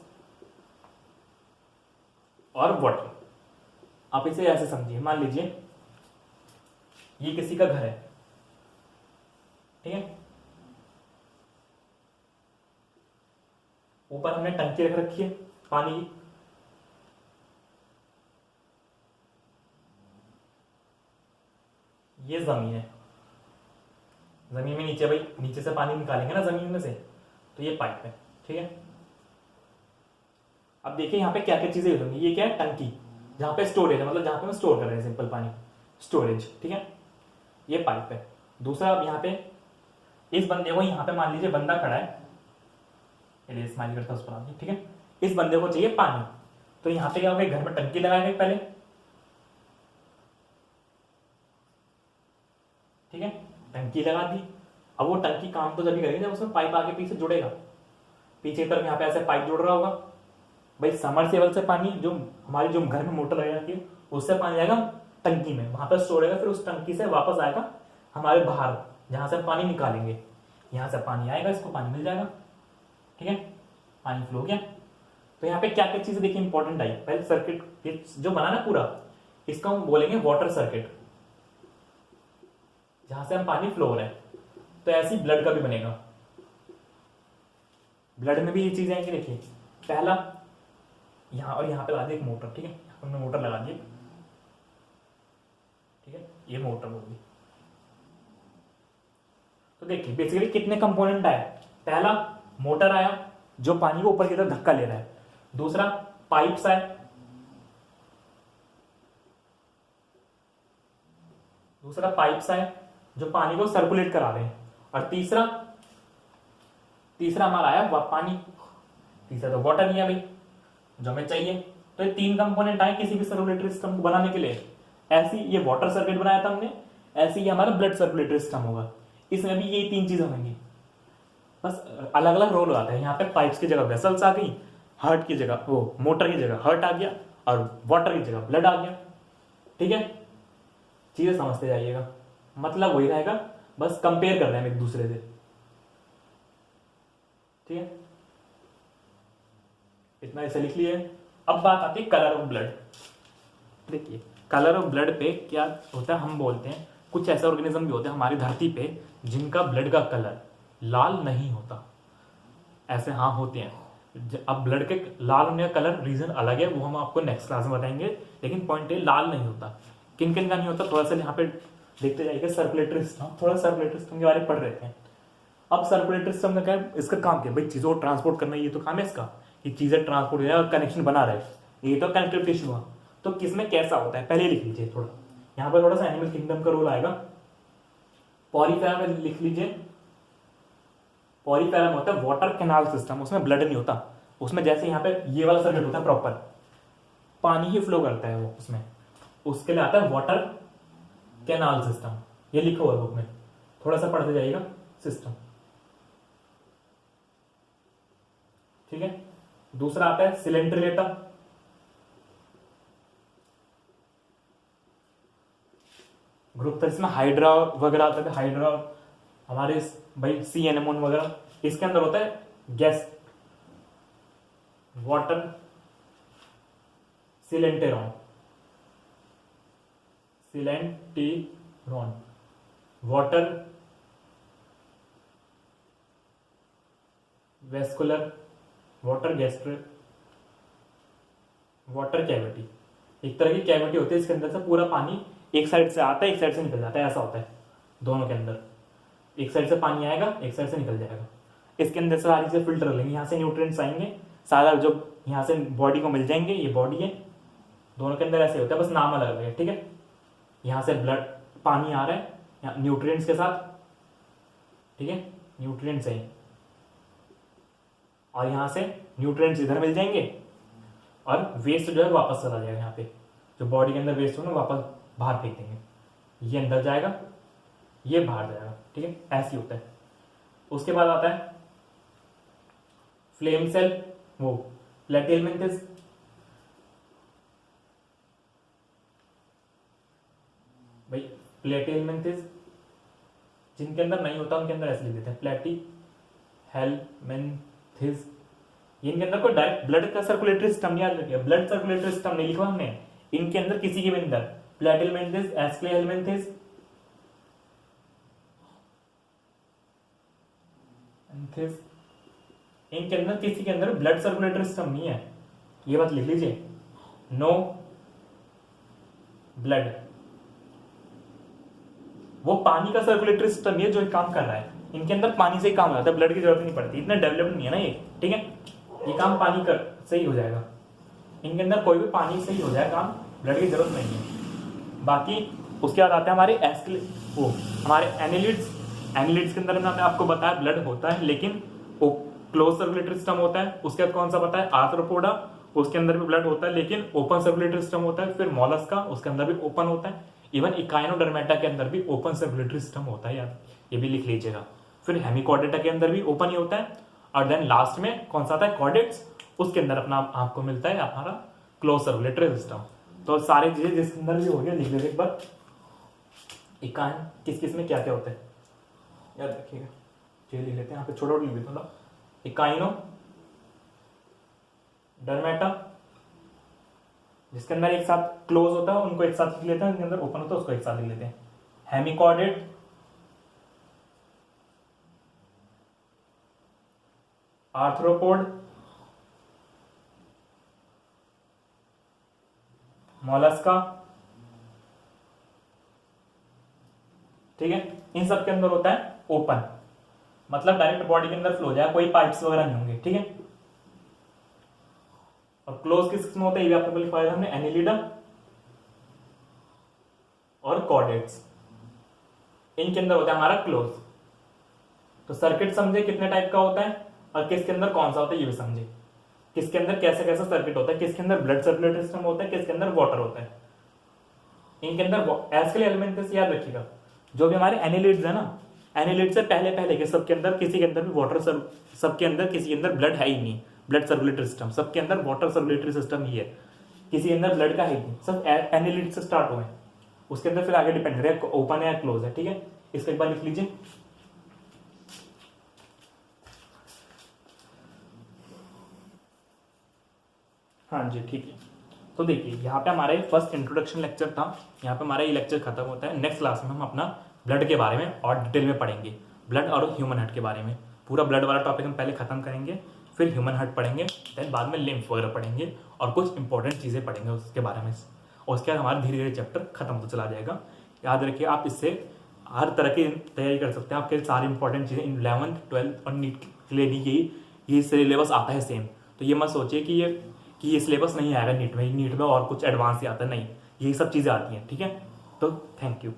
और वाटर, आप इसे ऐसे समझिए, मान लीजिए ये किसी का घर है, ठीक है। ऊपर हमने टंकी रख रखी है पानी की, ये जमीन है, जमीन में नीचे भाई, नीचे से पानी निकालेंगे ना जमीन में से, तो ये पाइप है, ठीक है। अब देखिए यहाँ पे क्या क्या चीजें होंगी, ये क्या है, टंकी, जहां पे स्टोरेज है, मतलब जहां पे हम स्टोर कर रहे हैं सिंपल पानी, स्टोरेज, ठीक है। ये पाइप है। दूसरा, अब यहाँ पे इस बंदे को, यहाँ पे मान लीजिए बंदा खड़ा है, स्माइल करता है उस पर, ठीक है। इस बंदे को चाहिए पानी, तो यहाँ पे क्या होगा, घर में टंकी लगाएंगे पहले, ठीक है, टंकी लगा दी। अब वो टंकी काम तो जब भी करेगी जब उसमें पाइप आगे पीछे जुड़ेगा, पीछे की तरफ यहाँ पे ऐसे पाइप जुड़ रहा होगा भाई, समरसेबल से पानी, जो हमारी जो घर में मोटर लगा रखी है उससे पानी आएगा टंकी में, वहां पर स्टोर होगा, फिर उस टंकी से वापस आएगा हमारे बाहर, जहां से पानी निकालेंगे, यहां से पानी आएगा, इसको पानी मिल जाएगा, ठीक है, पानी फ्लो हो गया। तो यहाँ पे क्या क्या चीजें देखिए इंपॉर्टेंट आई, पहले सर्किट जो बना ना पूरा, इसको हम बोलेंगे वाटर सर्किट, जहां से हम पानी फ्लो हो रहा है। तो ऐसे ही ब्लड का भी बनेगा, ब्लड में भी ये चीजें आएंगी। देखिए पहला, यहां और यहां पे लगा दी एक मोटर, ठीक है, हमने मोटर लगा दी, ठीक है, ये मोटर होगी। तो देखिए बेसिकली कितने कंपोनेंट आए, पहला मोटर आया जो पानी को ऊपर की तरफ धक्का ले रहा है, दूसरा पाइप्स आए, जो पानी को सर्कुलेट करा रहे हैं, और तीसरा हमारा आया पानी, तीसरा तो वाटर नहीं है भाई जो हमें चाहिए। तो ये तीन कंपोनेंट आए किसी भी सर्कुलेटरी सिस्टम को बनाने के लिए। ऐसी ये वाटर सर्किट बनाया था हमने, ऐसे ही हमारा ब्लड सर्कुलेटरी सिस्टम होगा, इसमें भी ये तीन चीजें होंगी, बस अलग अलग रोल आता है। यहाँ पे पाइप्स की जगह वेसल्स आ गई, हार्ट की जगह वो मोटर की जगह हार्ट आ गया, और वाटर की जगह ब्लड आ गया, ठीक है। चीजें समझते जाइएगा, मतलब वही रहेगा, बस कंपेयर कर रहे हैं एक दूसरे से, ठीक है, इतना ऐसे लिख लिए। अब बात आती है कलर ऑफ ब्लड। देखिए कलर ऑफ ब्लड पे क्या होता है, हम बोलते हैं कुछ ऐसे ऑर्गेनिज्म भी होते हैं हमारी धरती पे जिनका ब्लड का कलर लाल नहीं होता, ऐसे हाँ होते हैं। अब ब्लड के लाल होने का कलर रीजन अलग है, वो हम आपको नेक्स्ट क्लास में बताएंगे, लेकिन पॉइंट है लाल नहीं होता। किन किन का नहीं होता, थोड़ा सा यहाँ पे देखते जाइएगा सर्कुलेटरी सिस्टम, थोड़ा सर्कुलेटरी सिस्टम के बारे में पढ़ रहे थे। अब सर्कुलेटरी सिस्टम में क्या है, इसका काम क्या है भाई, चीज़ों को ट्रांसपोर्ट करना, ये तो काम है इसका कि चीज़ें ट्रांसपोर्ट हो जाए और कनेक्शन बना रहे, ये तो कनेक्टिविटी इशू हुआ। तो किसमें कैसा होता है पहले लिख लीजिए, थोड़ा यहाँ पर थोड़ा सा एनिमल किंगडम का रोल आएगा। पॉरीफेरा में लिख लीजिए, पॉरीफेरा में होता है वाटर कैनाल सिस्टम, उसमें ब्लड नहीं होता, उसमें जैसे यहाँ पे ये वाला सर्किट होता है प्रॉपर, पानी ही फ्लो करता है वो उसमें, उसके लिए आता है वाटर कैनाल सिस्टम, ये लिखा हुआ है बुक में, थोड़ा सा पढ़ते जाइएगा सिस्टम, ठीक है। दूसरा आता है सिलेंड्रिलेटा, ग्रुप था इसमें हाइड्रा वगैरह आता है, हाइड्रा हमारे भाई सी एनेमोन वगैरह, इसके अंदर होता है gas water coelenteron, coelenteron water vascular, water gastric, water cavity, एक तरह की कैविटी होती है, इसके अंदर से पूरा पानी एक साइड से आता है एक साइड से निकल जाता है, ऐसा होता है दोनों के अंदर, एक साइड से पानी आएगा एक साइड से निकल जाएगा, इसके अंदर से सारी चीजें फिल्टर लेंगे, यहाँ से न्यूट्रिएंट्स आएंगे, सारा जो यहाँ से बॉडी को मिल जाएंगे, ये बॉडी है, दोनों के अंदर ऐसे होता है, बस नाम अलग अलग है, ठीक है। यहाँ से ब्लड पानी आ रहा है यहाँ न्यूट्रिएंट्स के साथ, ठीक है, न्यूट्रिएंट्स है, और यहाँ से न्यूट्रिएंट्स इधर मिल जाएंगे और वेस्ट जो है वापस चला जाएगा, यहाँ पे जो बॉडी के अंदर वेस्ट हो ना वापस बाहर फेंक देंगे, ये अंदर जाएगा ये बाहर जाएगा, ठीक है, ऐसे होता है। उसके बाद आता है फ्लेम सेल, वो प्लेटिहेलमिन्थेस, भाई प्लेटिहेलमिन्थेस जिनके अंदर नहीं होता उनके अंदर ऐसे लिख देते हैं प्लेटिहेलमिन्थेस, इनके अंदर कोई डायरेक्ट ब्लड का सर्कुलेटरी सिस्टम नहीं, याद रखिए ब्लड सर्कुलेटरी सिस्टम नहीं लिखा हमने, इनके अंदर किसी के भी अंदर प्लेटिहेलमिन्थेस, एस्क्लेहेलमिन्थेस, इनके अंदर किसी के अंदर ब्लड सर्कुलेटरी सिस्टम नहीं है, ये बात लिख लीजिए, नो ब्लड, वो पानी का सर्कुलेटरी सिस्टम है जो एक काम कर रहा है, इनके अंदर पानी से ही काम होता है, ब्लड की जरूरत नहीं पड़ती, इतना डेवलप्ड नहीं है ना ये, ठीक है, ये काम पानी कर से ही हो जाएगा, इनके अंदर कोई भी पानी से ही हो जाए काम, ब्लड की जरूरत नहीं है। बाकी उसके बाद आते हैं हमारे वो हमारे एनिलिड्स, एनिलिड्स के अंदर मैंने आपको बताया ब्लड होता है लेकिन वो क्लोज सर्कुलेटरी सिस्टम होता है, उसके बाद कौन सा बताया आर्थ्रोपोडा, उसके अंदर भी ब्लड होता है लेकिन ओपन सर्कुलेटरी सिस्टम होता है, फिर मोलस्का उसके अंदर भी ओपन होता है, इवन इकाइनोडर्मेटा के अंदर भी ओपन सर्कुलेटरी सिस्टम होता है यार, ये भी लिख लीजिएगा, फिर हेमिकॉर्डेटा के अंदर भी ओपन ही होता है, और देन लास्ट में कौन सा आता है कॉर्डेट्स, उसके अंदर अपना आपको मिलता है हमारा क्लोज सर्कुलेटरी सिस्टम। तो सारी चीजें जिसके अंदर भी हो गया लिख लीजिए एक बार, इकाइन किस किस में क्या क्या होता है याद रखिएगा, चलिए लिख लेते हैं यहाँ पे छोटा लिख देता हूँ, इकाइनो डर्मेटा जिसके अंदर एक साथ क्लोज होता है उनको एक साथ लिख लेते हैं, जिसके अंदर ओपन होता है उसको एक साथ लिख लेते हैं, हेमिकॉर्डेट, आर्थ्रोपोड, मोलस्का, ठीक है, इन सब के अंदर होता है ओपन, मतलब डायरेक्ट बॉडी के अंदर फ्लो हो जाए, कोई पाइप्स वगैरह नहीं होंगे, ठीक है। और क्लोज किस में होता है ये भी आपको लिखवाया हमने, एनिलिडा और कॉर्डेट्स, इनके अंदर होता है हमारा क्लोज। तो सर्किट समझे कितने टाइप का होता है और किसके अंदर कौन सा होता है ये भी समझे, किसके अंदर कैसे कैसा सर्किट होता है, किसके अंदर ब्लड सर्कुलेटरी सिस्टम होता है, किसके अंदर वाटर होता है, इनके अंदर एस्क्लेहेलमिन्थेस याद रखिएगा, जो भी हमारे एनिलिड्स है ना, एनिलिड से पहले पहले के सबके अंदर किसी के अंदर भी वाटर सबके अंदर किसी के अंदर ब्लड है ही नहीं, ब्लड सर्कुलेटरी सिस्टम सबके अंदर वाटर सर्कुलेटरी सिस्टम ही है, किसी के अंदर ब्लड का है ही नहीं, सब एनिलिड से स्टार्ट हुए, उसके अंदर फिर आगे डिपेंड करेगा ओपन है या क्लोज है, ठीक है। इसको एक बार लिख लीजिए, हाँ जी ठीक है। तो देखिए यहाँ पे हमारा फर्स्ट इंट्रोडक्शन लेक्चर था, यहाँ पे हमारा ये लेक्चर खत्म होता है, नेक्स्ट क्लास में हम अपना ब्लड के बारे में और डिटेल में पढ़ेंगे, ब्लड और ह्यूमन हार्ट के बारे में, पूरा ब्लड वाला टॉपिक हम पहले खत्म करेंगे, फिर ह्यूमन हार्ट पढ़ेंगे, देन बाद में लिम्फ वगैरह पढ़ेंगे और कुछ इंपॉर्टेंट चीज़ें पढ़ेंगे उसके बारे में, और उसके बाद हमारा धीरे धीरे चैप्टर खत्म होता चला जाएगा। याद रखिए, आप इससे हर तरह की तैयारी कर सकते हैं। आपके सारी इंपॉर्टेंट चीज़ें 11th 12th और नीट के लिए भी ये सिलेबस आता है सेम। तो ये मत सोचिए कि ये सिलेबस नहीं आएगा नीट में और कुछ एडवांस ही आता है, नहीं, यही सब चीज़ें आती हैं। ठीक है, तो थैंक यू।